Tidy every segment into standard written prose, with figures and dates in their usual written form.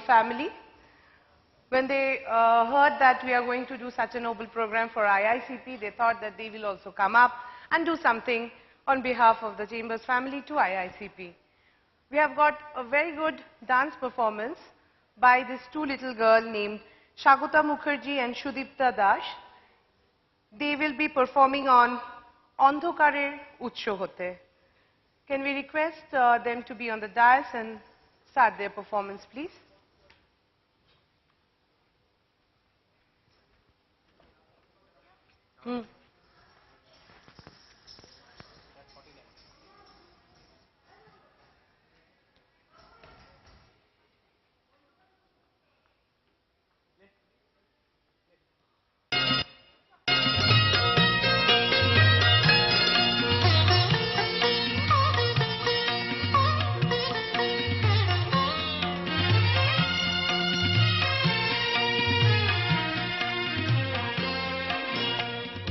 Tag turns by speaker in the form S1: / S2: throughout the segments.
S1: family. When they heard that we are going to do such a noble program for IICP, they thought that they will also come up and do something on behalf of the Chambers family to IICP. We have got a very good dance performance by these two little girls named Shagota Mukherjee and Shudipta Das. They will be performing on Andhokarer Utsho Hote. Can we request them to be on the dais and start their performance, please?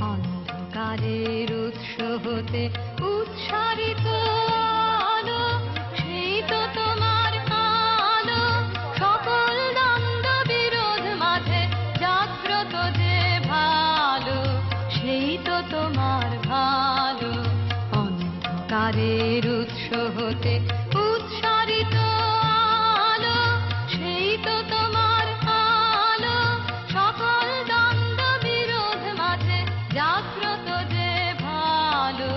S2: অন্ধকারের উৎস হতে উৎসারিত আলো, সেই তো তোমার আলো, সকল দ্বন্দ্ব বিরোধ মাঝে জাগ্রত যে ভালো, সেই তো তোমার ভালো। অন্ধকারের উৎস হতে উৎসারিত আলো, সেই তো তোমার আলো, সকল দ্বন্দ্ব বিরোধ মাঝে জাগ্রত যে ভালো,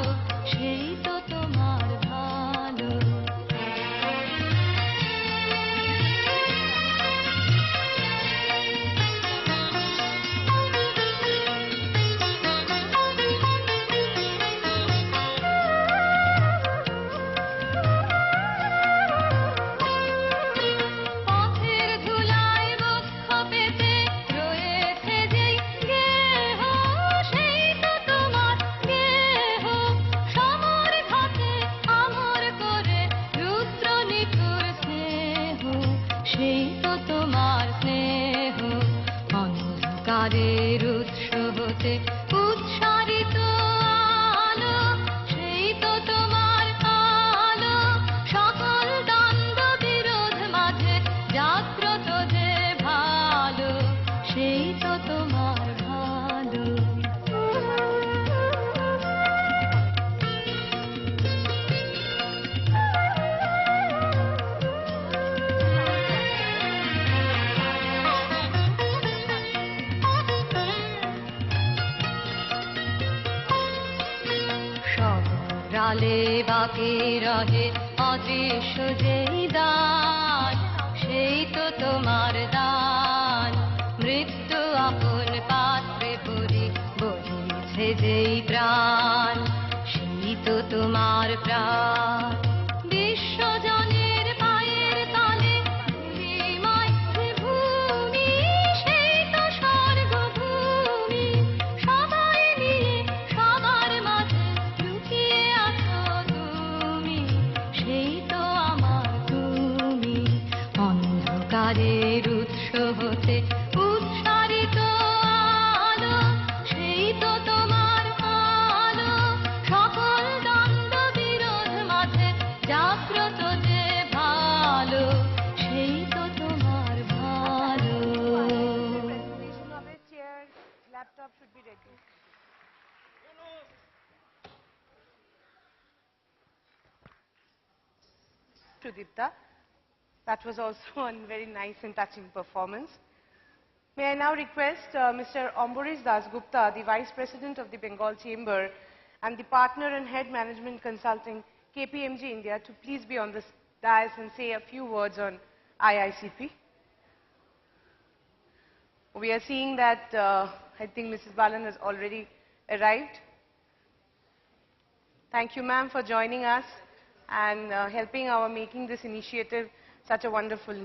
S2: সেই তো তোমার ভালো। পথের ধুলায় বক্ষ পেতে রয়েছে যেই গেহ, সেই তো তোমার গেহ, সমর ঘাতে আমর করে রুদ্র নিঠুর স্নেহ, সেই তো তোমার স্নেহ। অন্ধকারের উৎস হতে উৎসারিত আলো, সেই তো তোমার আলো, সকল দ্বন্দ্ব বিরোধ মাঝে জাগ্রত যে ভালো, সেই তো তোমার ভালো। সরালে বাকি রহে অদৃশ্য যেই দান, সেই তো তোমার দান। মৃত্যু আপন পাত্রে ভরি বহিছে যেই প্রাণ, সেই তো তোমার প্রাণ। বিশ্বজনের পায়ের তলে ধূলিময় যে ভূমি, সেই তো স্বর্গভূমি। সবাই মিলে সবার মাঝে লুকিয়ে আছো তুমি, সেই তো আমার তুমি। অন্ধকারের উৎস হতে উৎসারিত আলো, সেই তো তোমার আলো, সকল দ্বন্দ্ব বিরোধ মাঝে জাগ্রত যে ভালো, সেই তো তোমার ভালো।
S1: Presentation of it, chair, laptop should be ready. Shudipta, that was also a very nice and touching performance. May I now request Mr. Amboris Das Gupta, the Vice President of the Bengal Chamber and the Partner and Head Management Consulting, KPMG India, to please be on this dais and say a few words on IICP. We are seeing that I think Mrs. Balan has already arrived. Thank you, ma'am, for joining us and helping our making this initiative such a wonderful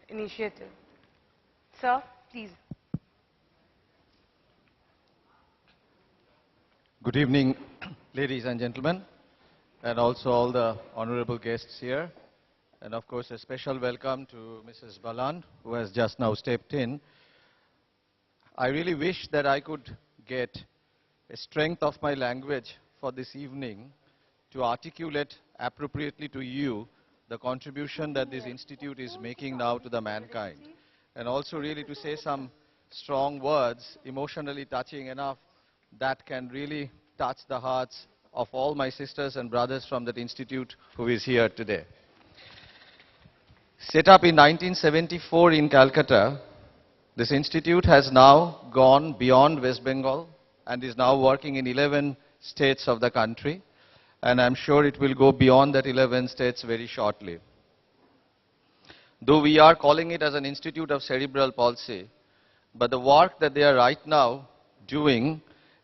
S1: initiative. Sir, please.
S3: Good evening, ladies and gentlemen, and also all the honorable guests here. And of course, a special welcome to Mrs. Balan, who has just now stepped in. I really wish that I could get a strength of my language for this evening to articulate appropriately to you the contribution that this institute is making now to the mankind. And also really to say some strong words, emotionally touching enough, that can really touch the hearts of all my sisters and brothers from that institute who is here today. Set up in 1974 in Calcutta, this institute has now gone beyond West Bengal and is now working in 11 states of the country. And I'm sure it will go beyond that 11 states very shortly. Though we are calling it as an Institute of Cerebral Palsy, but the work that they are right now doing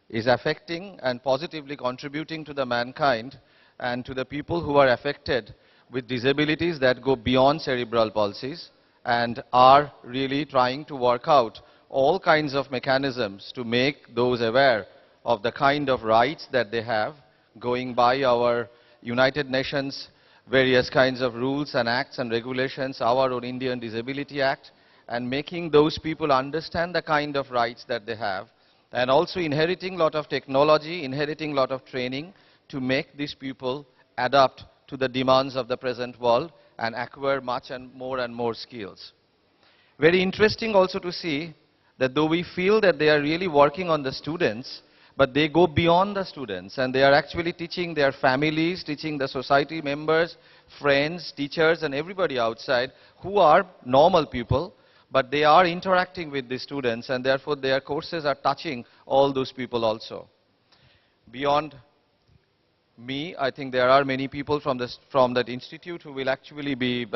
S3: is affecting and positively contributing to the mankind and to the people who are affected with disabilities that go beyond cerebral palsies, and are really trying to work out all kinds of mechanisms to make those aware of the kind of rights that they have, going by our United Nations various kinds of rules and acts and regulations, our own Indian Disability Act, and making those people understand the kind of rights that they have, and also inheriting a lot of technology, inheriting a lot of training to make these people adapt to the demands of the present world and acquire much and more skills. Very interesting also to see that though we feel that they are really working on the students, but they go beyond the students and they are actually teaching their families, teaching the society members, friends, teachers and everybody outside who are normal people, but they are interacting with the students and therefore their courses are touching all those people also. Beyond me, I think there are many people from that institute who will actually be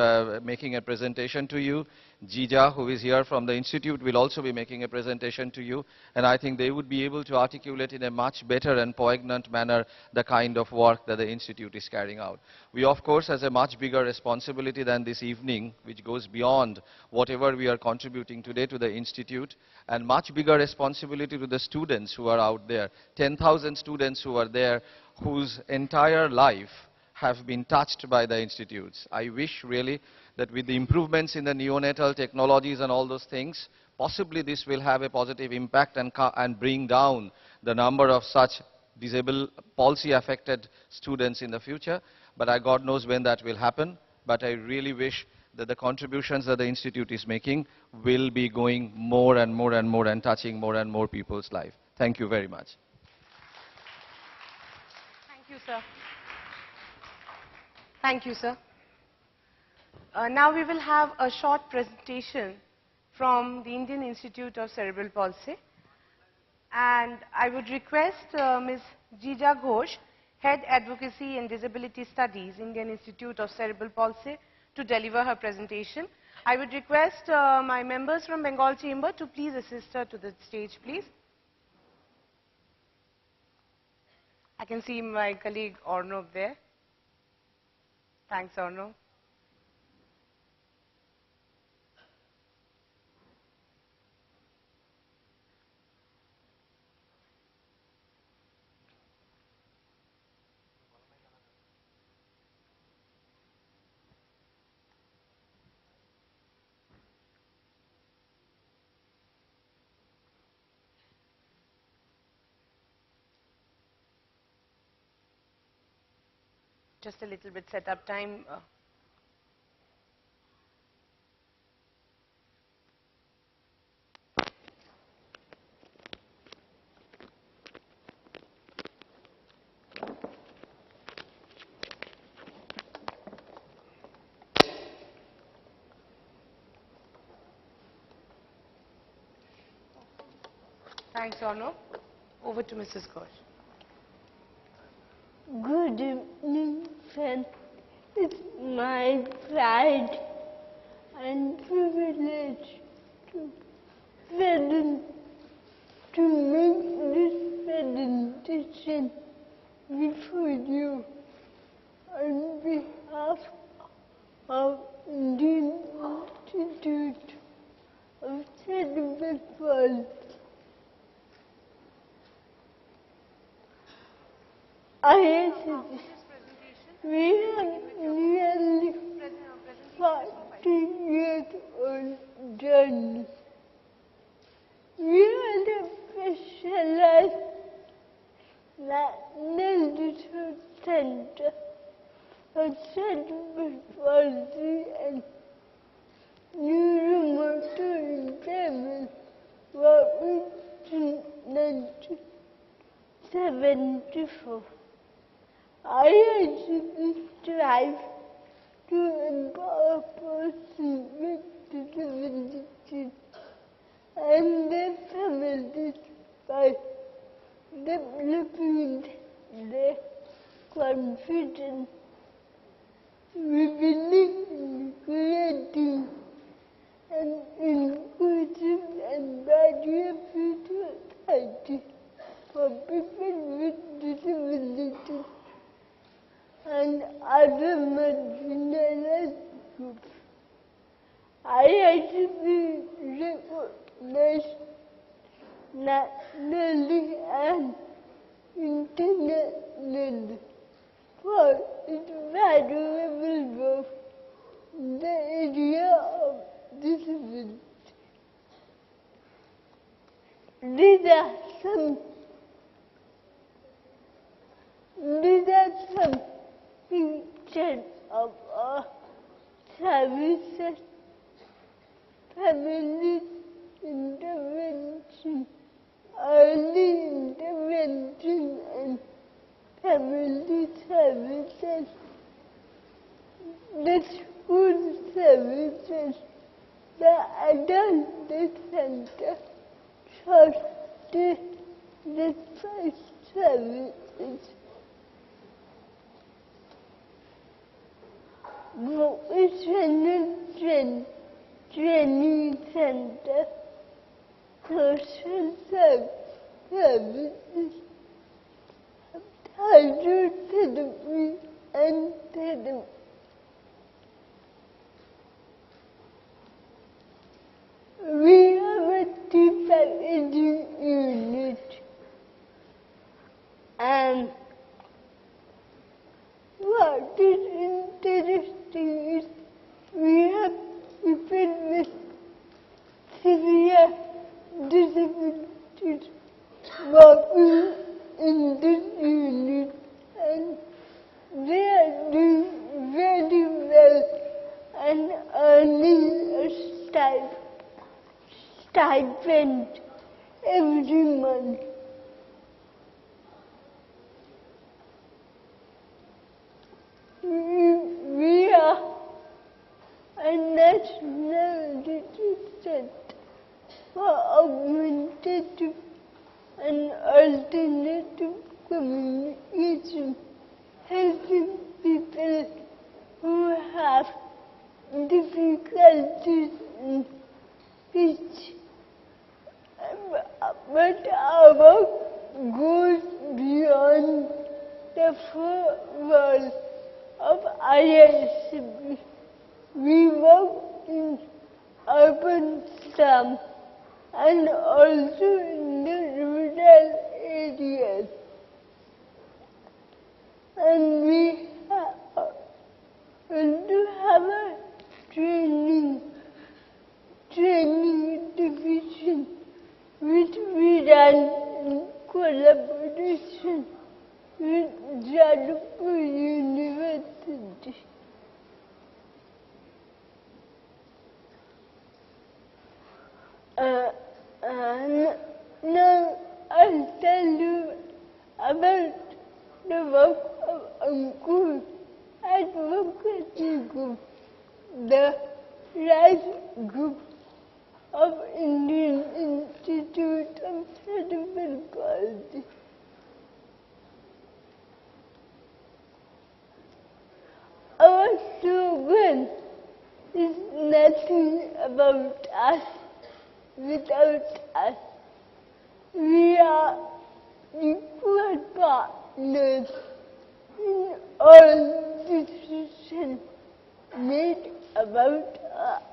S3: making a presentation to you. Jija, who is here from the institute, will also be making a presentation to you, and I think they would be able to articulate in a much better and poignant manner the kind of work that the institute is carrying out. We, of course, has a much bigger responsibility than this evening, which goes beyond whatever we are contributing today to the institute, and much bigger responsibility to the students who are out there. 10,000 students who are there, whose entire life have been touched by the institutes. I wish really that with the improvements in the neonatal technologies and all those things, possibly this will have a positive impact and bring down the number of such disabled, palsy-affected students in the future. But God knows when that will happen. But I really wish that the contributions that the institute is making will be going more and more and touching more and more people's life. Thank you very much.
S1: Thank you, sir. Thank you, sir. Now we will have a short presentation from the Indian Institute of Cerebral Palsy. And I would request Ms. Jija Ghosh, Head Advocacy and Disability Studies, Indian Institute of Cerebral Palsy, to deliver her presentation. I would request my members from Bengal Chamber to please assist her to the stage, please. I can see my colleague Arnav there. Thanks, Arnav. Just a little bit setup time. Thanks, Arnav. Over to Mrs. Ghosh.
S4: Good evening, friends. It's my pride and privilege to make this presentation before you on behalf of the Institute of Cerebral Palsy. We are nearly 40 years old journey. We are a specialized medical center cerebral palsy and neuromotor impairment were in 1974. IICP strives to empower persons with disabilities and their families by developing their confidence. We believe in creating an inclusive and barrier-free society for people with disabilities and other marginalized groups. IICP recognized nationally and internationally for its valuable work in the area of disability. These are some pictures of our services, family intervention, early intervention and family services, the school services, the adult day center, short-stay respite services, vocational training center, social services, hydrotherapy and therapy. We have a tea packaging unit, and what is interesting is we have people with severe disabilities working in this unit, and they are doing very well and earning a stipend every month. We are a national retreat center for augmentative and alternative communication, helping people who have difficulties in speech. But our work goes beyond the four walls of IICP. We work in urban slums and also in the rural areas. And we do have a training division which we run in collaboration with Jadavpur University. Now I'll tell you about the work of Ankur Advocacy Group, the RISE group of Indian Institute of Cerebral Palsy. Our slogan is nothing about us without us. We are equal partners in all decisions made about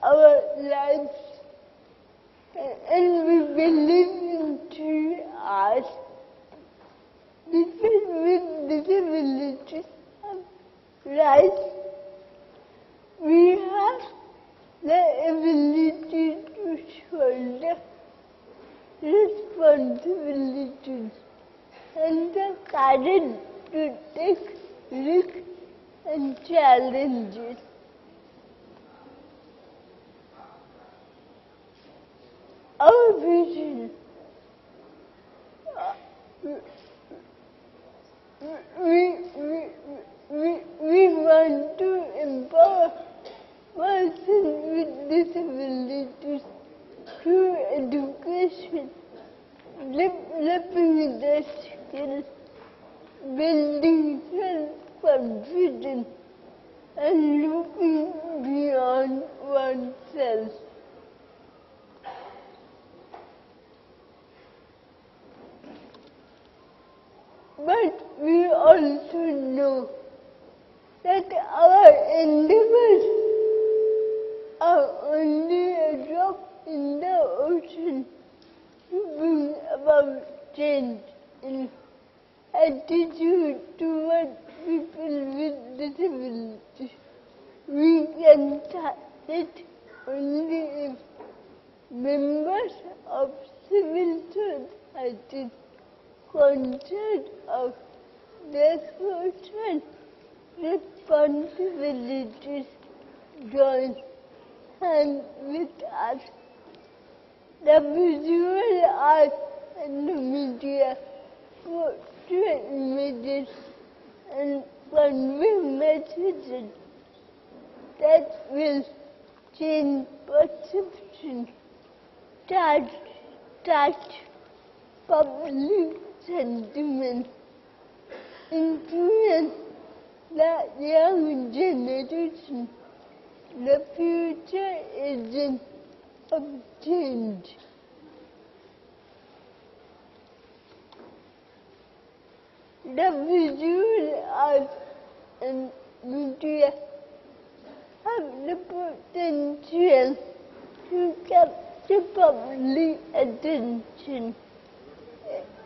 S4: our lives, and we believe in 3 R's. People with disabilities have rights. We have the ability to shoulder responsibilities and the courage to take risks and challenges. Our vision, we want to empower persons with disabilities through education, developing their skills, building self-confidence, and looking beyond oneself. But we also know that our endeavors are only a drop in the ocean to bring about change in attitude toward people with disabilities. We can start it only if members of civil society conscious of their social responsibilities join hands with us. The visual arts and the media portray images and convey messages that will change perception, touch public sentiment, influence the young generation, the future agent of change. The visual arts and media have the potential to capture public attention.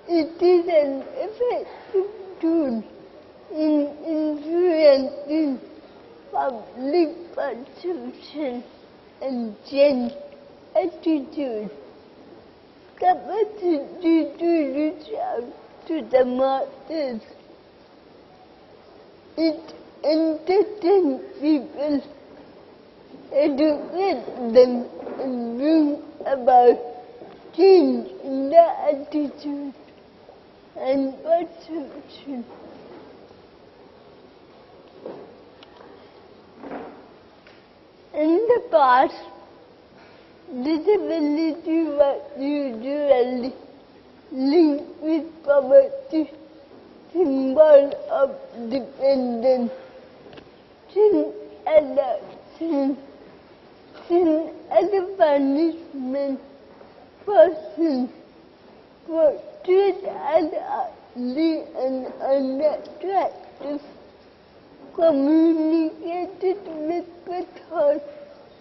S4: It is an effective tool in influencing public perception and change attitude. Capacity to reach out to the masses. It entertains people, educate them, and bring about change in their attitude and perception. In the past, disability was usually linked with poverty, symbol of dependence, sin as a punishment, person portrayed as ugly and unattractive, communicated with pathos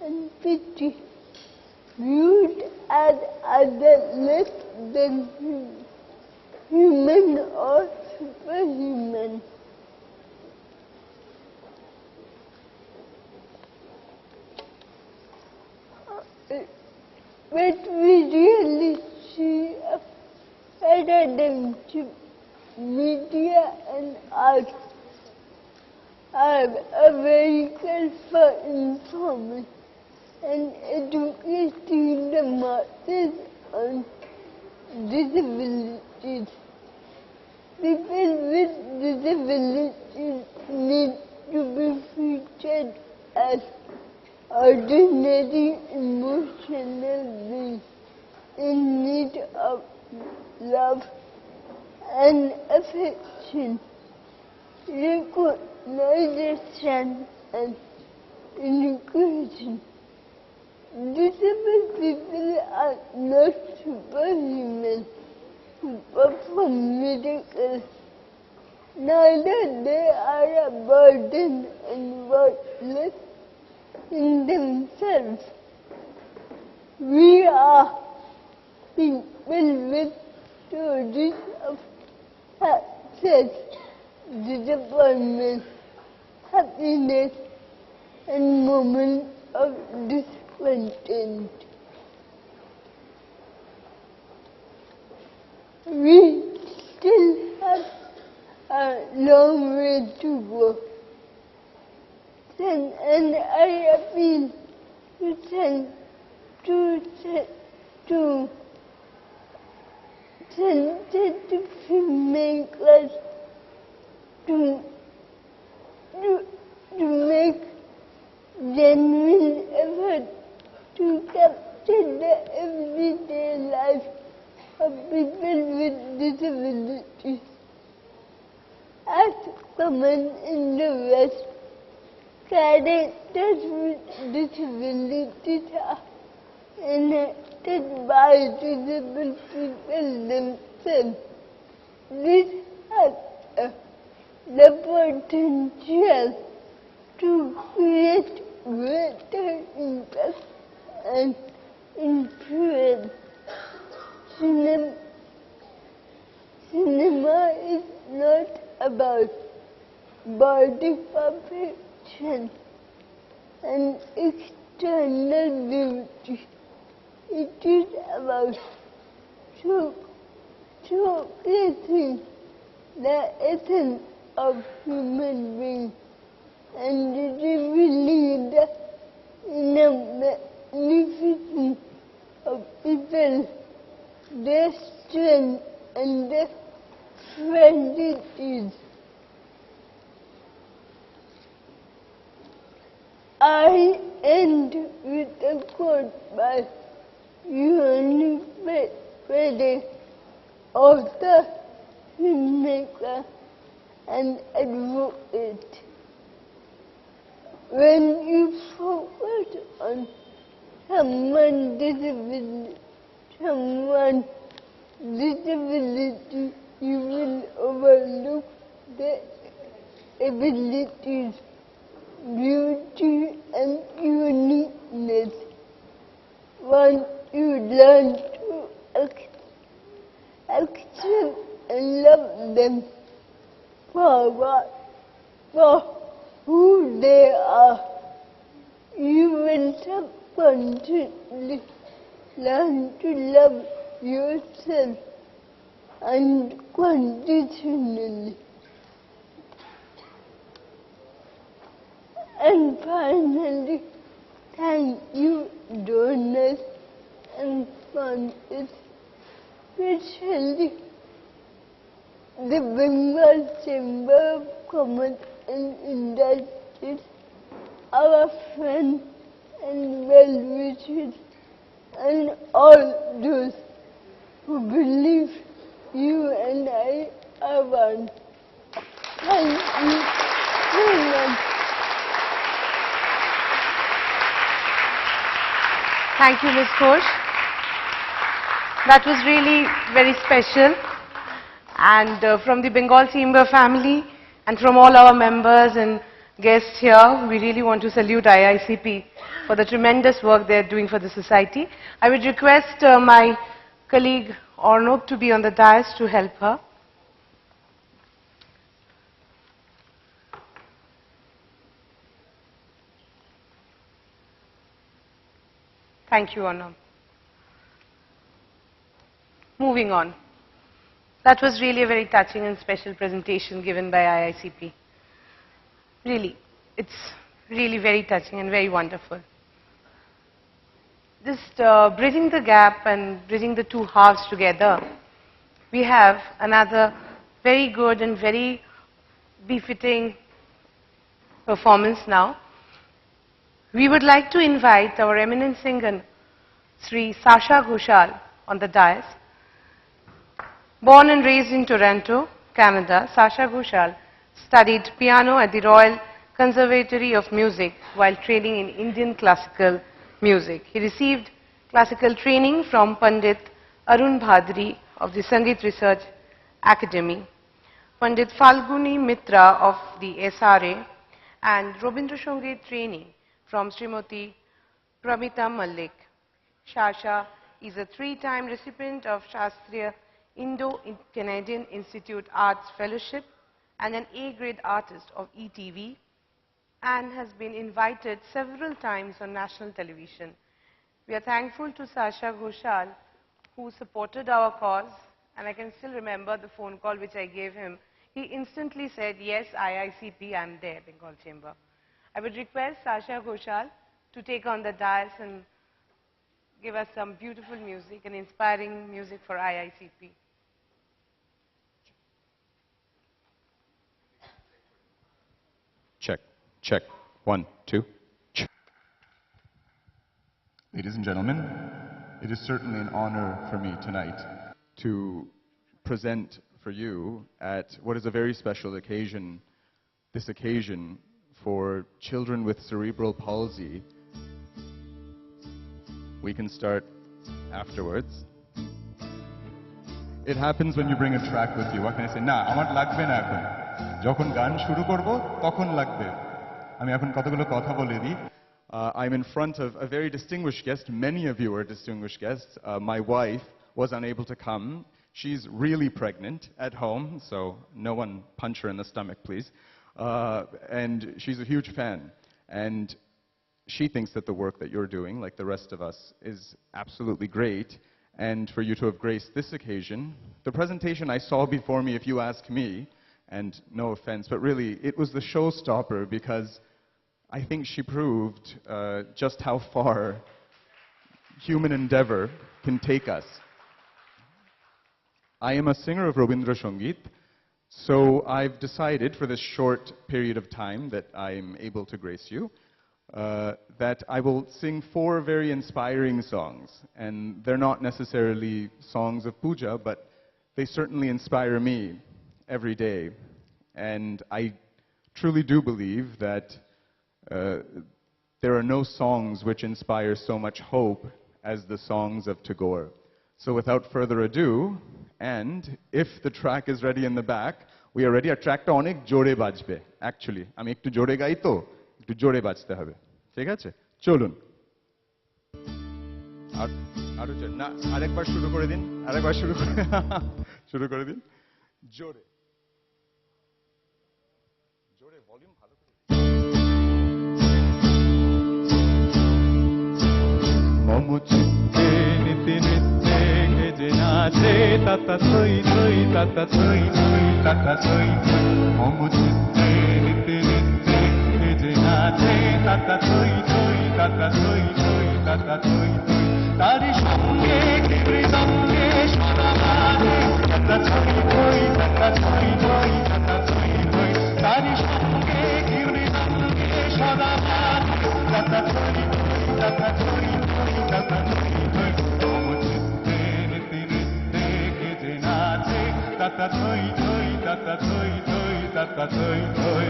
S4: and pity, viewed as other less than human or superhuman. But we really see a paradigm shift. Media and art are a vehicle for information and educating the masses on disabilities. People with disabilities need to be featured as ordinary emotional beings in need of love and affection, recognition and inclusion. Disabled people are not superhuman who perform miracles. Neither they are a burden and worthless in themselves. We are people with stories of success, disappointment, happiness, and moments of discontent. We still have a long way to go, and I appeal to send to sensitive filmmakers to make genuine effort to capture the everyday life of people with disabilities. As common in the West, characters with disabilities are enacted by disabled people themselves. This has the potential to create greater impact and influence. Cinema is not about body perfection and external beauty. It is about showcasing the essence of human beings and revealing the inner magnificence of people, their strength and their fragilities. I end with a quote by Anjan Dutta, author, filmmaker, and advocate. When you focus on someone's disability, you will overlook their abilities, beauty, and uniqueness. Once you learn to accept and love them for who they are, you will subconsciously learn to love yourself unconditionally. And finally, thank you, donors and sponsors, especially the Bengal Chamber of Commerce and Industries, our friends and well-wishers, and all those who believe you and I are one. Thank you so much.
S1: Thank you, Ms. Ghosh. That was really very special. And from the Bengal Chamber family and from all our members and guests here, we really want to salute IICP for the tremendous work they are doing for the society. I would request my colleague Arnob to be on the dais to help her. Thank you, Arnob. Moving on. That was really a very touching and special presentation given by IICP. Really, it's really very touching and very wonderful. Just bridging the gap and bridging the two halves together, we have another very good and very befitting performance now. We would like to invite our eminent singer, Sri Sasha Ghoshal, on the dais. Born and raised in Toronto, Canada, Sasha Ghoshal studied piano at the Royal Conservatory of Music while training in Indian classical music. He received classical training from Pandit Arun Bhadri of the Sangeet Research Academy, Pandit Falguni Mitra of the SRA, and Robindra Sangeet training from Srimati Pramita Malik. Sasha is a three-time recipient of Shastriya Indo-Canadian Institute Arts Fellowship and an A-grade artist of ETV, and has been invited several times on national television. We are thankful to Sasha Ghoshal, who supported our cause, and I can still remember the phone call which I gave him. He instantly said, yes, IICP, I'm there, Bengal Chamber. I would request Sasha Ghoshal to take on the dais and give us some beautiful music and inspiring music for IICP.
S5: Check, check. 1, 2. Check.
S6: Ladies and gentlemen, it is certainly an honor for me tonight
S5: To present for you at what is a very special occasion, this occasion for children with cerebral palsy. We can start afterwards.
S6: It happens when you bring a track with you. What can I say? Na, amar lagbe na ekhon. Jokhon গান শুরু করব তখন লাগবে। আমি এখন কতগুলো কথা বলে দিই।
S5: I'm in front of a very distinguished guest. Many of you are distinguished guests. My wife was unable to come. She's really pregnant at home, so no one punch her in the stomach, please. And she's a huge fan. And she thinks that the work that you're doing, like the rest of us, is absolutely great. And for you to have graced this occasion, the presentation I saw before me, if you ask me, and no offense, but really, it was the showstopper because I think she proved just how far human endeavor can take us. I am a singer of Rabindra Sangeet, so I've decided for this short period of time that I'm able to grace you, that I will sing 4 very inspiring songs. And they're not necessarily songs of puja, but they certainly inspire me every day. And I truly do believe that there are no songs which inspire so much hope as the songs of Tagore. So without further ado, and if the track is ready in the back, we are ready. Our track ta onek jore bajbe. Actually, ami ekটু jore gai to, ekটু jore bajte hobe. ঠিক আছে? চলুন। আরো না আরেকবার শুরু করে দিন। আরেকবার শুরু করে দিন। জোরে। জোরে ভলিউম ভালো করে।
S6: মম চিত্তে নিতে নিতে গেজে নাচে তাতা থই থই তাতা থই থই তাতা থই থই মম চিত্তে নিতে নিতে গেজে নাচে তাতা থই থই তাতা থই থই তাতা থই থই তারি সঙ্গে হৃদঙ্গে সদা বাজে তাতা থই থই তাতা থই থই তাতা থই থই তারি সঙ্গে হৃদঙ্গে সদা বাজে তাতা থই থই তাতা থই থই তাতা থই থই মম চিত্তে নিতে নিতে গেজে নাচে তাতা থই থই তাতা থই থই তাতা থই থই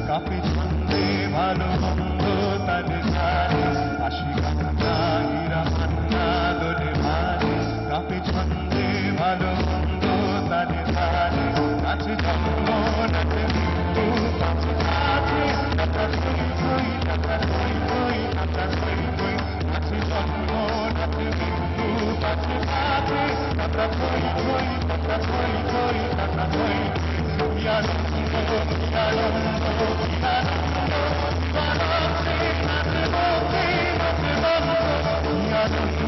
S6: কাপে ছন্দে ভালো মন্দ তাদের ধারে আসি কান্না হীরা মান্না দোলে ভারে কাপে ছন্দে ভালো মন্দ তাদের ধারে আছে জন্ম নাচে মৃত্যু কাছে কাছে টাকা থই থই টাকা থই থই টাকা থই থই আছে জন্ম নাচে মৃত্যু কাছে কাছে টাকা থই থই টাকা থই থই টাকা থই থই আনন্দ আনন্দ